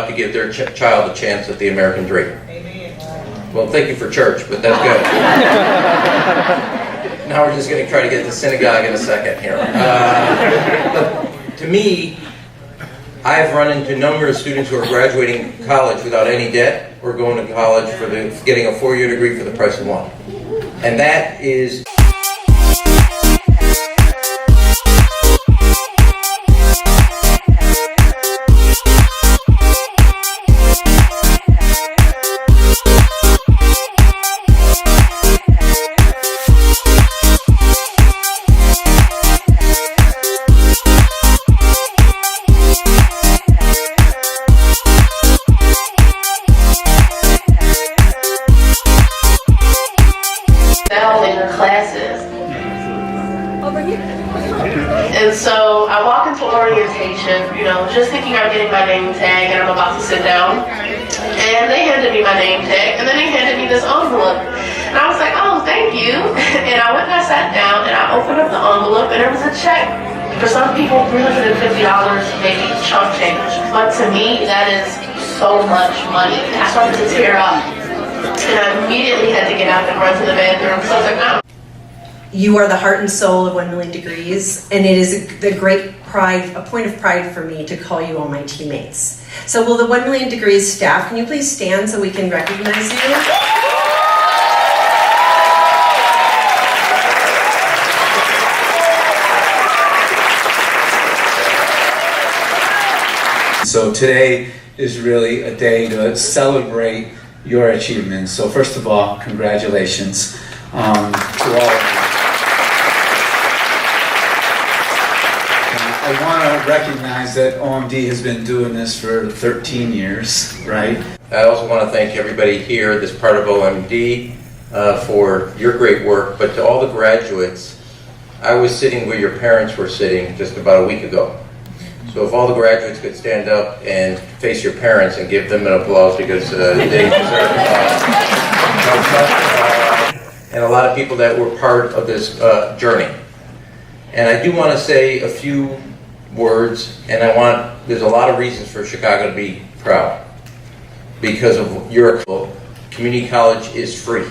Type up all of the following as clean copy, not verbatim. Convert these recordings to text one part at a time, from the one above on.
about to give their child a chance at the American dream. Well, thank you for church, but that's good. Now we're just going to try to get to synagogue in a second here. But to me, I've run into a number of students who are graduating college without any debt or going to college for getting a 4-year degree for the price of one. And that is... classes. And so I walk into orientation, just thinking I'm getting my name tag and I'm about to sit down. And they handed me my name tag and then they handed me this envelope. And I was like, oh, thank you. And I went and I sat down and I opened up the envelope and there was a check. For some people, $350 maybe chump change. But to me, that is so much money. I started to tear up. And I immediately had to get out and run to the bathroom. So I was like, no. You are the heart and soul of 1 Million Degrees, and it is a great pride, a point of pride for me to call you all my teammates. So will the 1 Million Degrees staff, can you please stand so we can recognize you? So today is really a day to celebrate your achievements. So first of all, congratulations to all of you. I want to recognize that OMD has been doing this for 13 years, right? I also want to thank everybody here, this part of OMD, for your great work. But to all the graduates, I was sitting where your parents were sitting just about a week ago. So if all the graduates could stand up and face your parents and give them an applause because they deserve it. And a lot of people that were part of this journey. And I do want to say a few words, and there's a lot of reasons for Chicago to be proud. Because of your community college is free.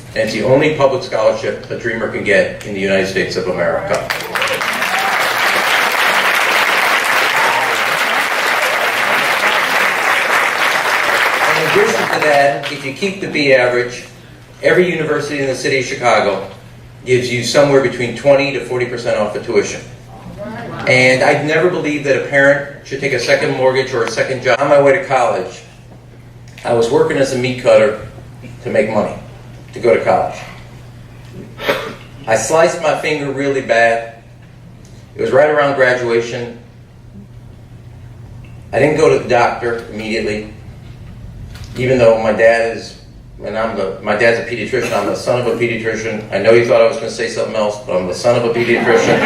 And it's the only public scholarship a dreamer can get in the United States of America. In addition to that, if you keep the B average, every university in the city of Chicago gives you somewhere between 20 to 40% off the tuition. And I've never believed that a parent should take a second mortgage or a second job. On my way to college, I was working as a meat cutter to make money, to go to college. I sliced my finger really bad. It was right around graduation. I didn't go to the doctor immediately, even though my dad's a pediatrician. I'm the son of a pediatrician. I know you thought I was going to say something else, but I'm the son of a pediatrician.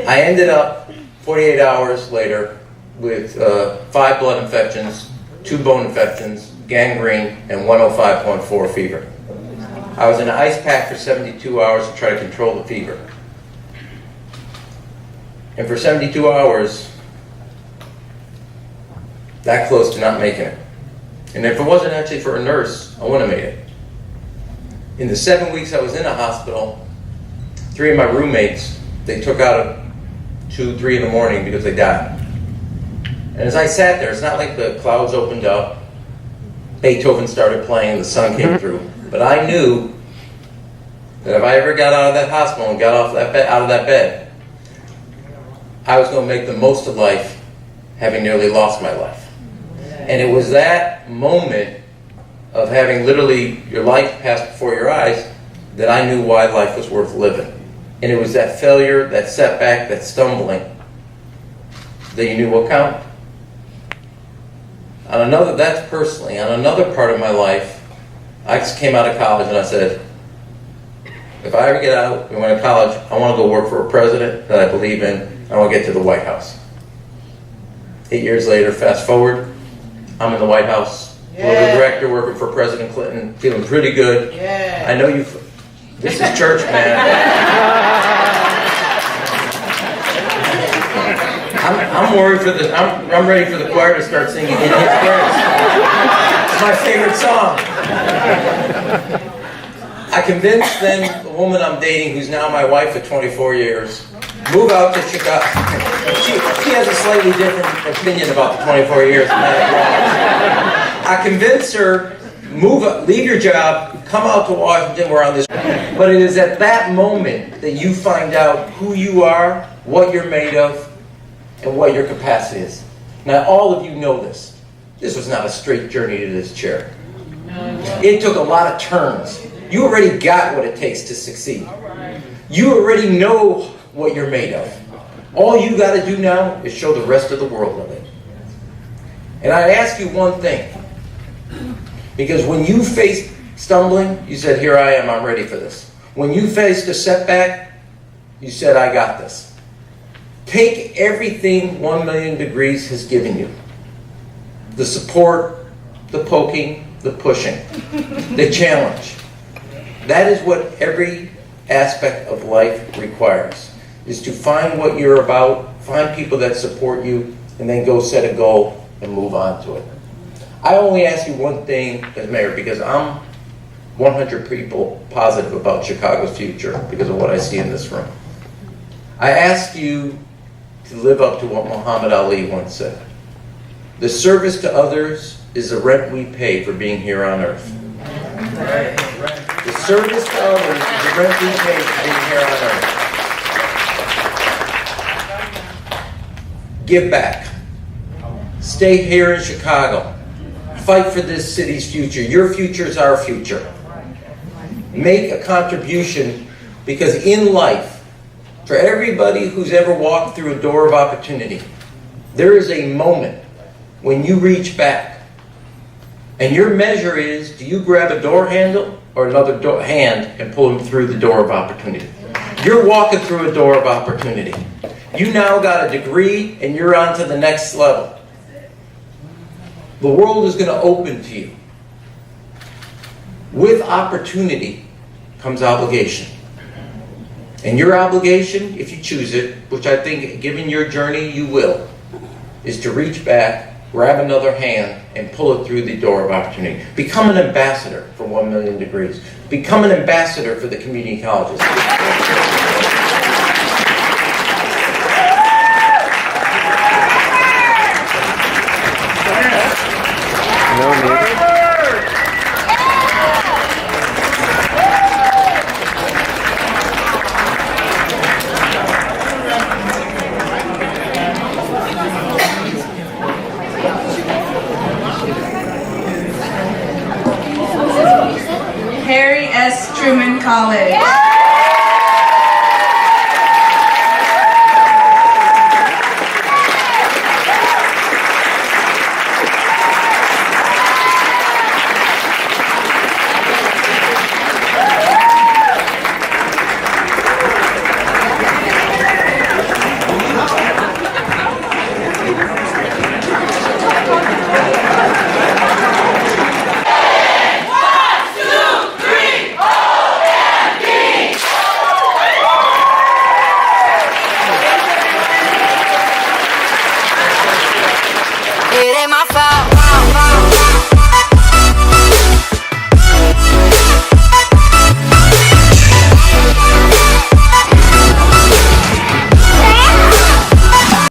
I ended up 48 hours later with 5 blood infections, 2 bone infections, gangrene, and 105.4 fever. I was in an ice pack for 72 hours to try to control the fever. And for 72 hours, that close to not making it. And if it wasn't actually for a nurse, I wouldn't have made it. In the 7 weeks I was in a hospital, 3 of my roommates, they took out at 2, 3 in the morning because they died. And as I sat there, it's not like the clouds opened up, Beethoven started playing, the sun came through. But I knew that if I ever got out of that hospital and got out of that bed, I was going to make the most of life, having nearly lost my life. And it was that moment of having literally your life pass before your eyes that I knew why life was worth living. And it was that failure, that setback, that stumbling that you knew what counted. That's personally. On another part of my life, I just came out of college and I said, if I ever get out and went to college, I want to go work for a president that I believe in. I want to get to the White House. 8 years later, fast forward, I'm in the White House. Yeah. Political director, working for President Clinton, feeling pretty good. Yeah. I know you. This is church, man. I'm worried for the. I'm ready for the choir to start singing in his praise. It's my favorite song. I convinced then the woman I'm dating, who's now my wife for 24 years, move out to Chicago. She has a slightly different opinion about the 24 years than I. I convinced her, leave your job, come out to Washington, we're on this. But it is at that moment that you find out who you are, what you're made of, and what your capacity is. Now, all of you know this. This was not a straight journey to this chair. It took a lot of turns. You already got what it takes to succeed. You already know what you're made of. All you got to do now is show the rest of the world of it. And I ask you one thing. Because when you faced stumbling, you said, here I am, I'm ready for this. When you faced a setback, you said, I got this. Take everything 1 Million Degrees has given you. The support, the poking, the pushing, the challenge. That is what every aspect of life requires, is to find what you're about, find people that support you, and then go set a goal and move on to it. I only ask you one thing as mayor, because I'm 100 people positive about Chicago's future because of what I see in this room. I ask you to live up to what Muhammad Ali once said. The service to others is the rent we pay for being here on earth. The service to others is the rent we pay for being here on earth. Give back. Stay here in Chicago. Fight for this city's future. Your future is our future. Make a contribution, because in life, for everybody who's ever walked through a door of opportunity, there is a moment when you reach back. And your measure is, do you grab a door handle or another hand and pull them through the door of opportunity? You're walking through a door of opportunity. You now got a degree and you're on to the next level. The world is going to open to you. With opportunity comes obligation. And your obligation, if you choose it, which I think given your journey you will, is to reach back, grab another hand, and pull it through the door of opportunity. Become an ambassador for 1 Million Degrees. Become an ambassador for the community colleges. Harry S. Truman College. It ain't my